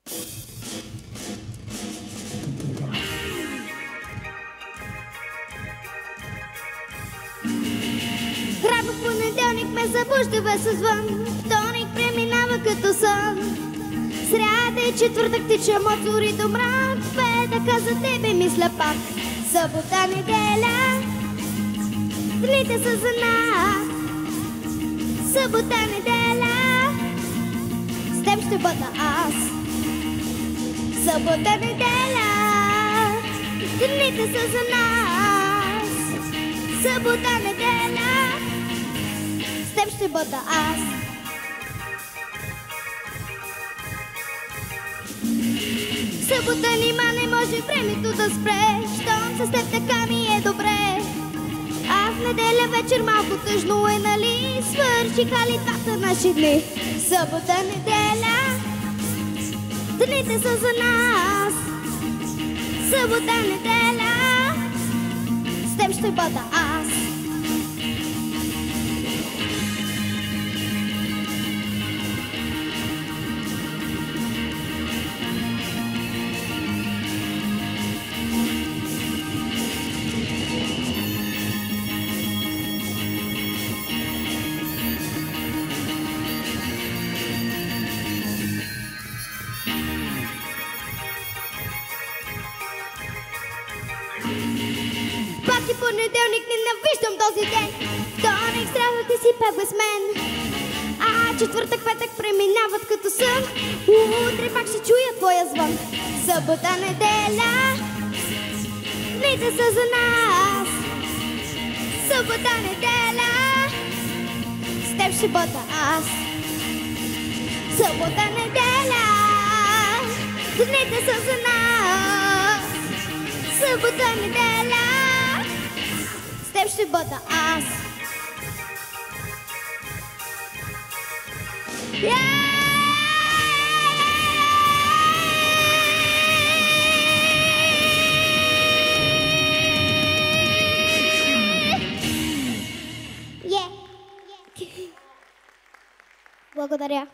Рано в понеделник ме събуждава със звън, вторник преминава като сън. Сряда и четвъртък тича мотори до мрак, петъка за тебе мисля пак. Събота, неделя, дните са за нас. Събота, неделя, с теб ще бъда аз. Събота, неделя, дните са за нас. Събота, неделя, с теб ще бъда аз. Събота нима не може времето да спре, щом с теб така ми е добре. А в неделя вечер малко тъжно е, нали? Свършиха ли двата наши дни? Събота, неделя, дните са за нас. Събота, неделя, с теб ще бъда аз. Пак и понеделник, ненавиждам този ден. Вторник, сряда ти си пак без мен. А четвъртък, петък преминават като сън. Утре пак ще чуя твоя звън. Събота, неделя, дните са за нас. Събота, неделя, с теб ще бъда аз. Събота, неделя, дните са за нас. Събота, неделя, с теб ще бъда аз. Благодаря.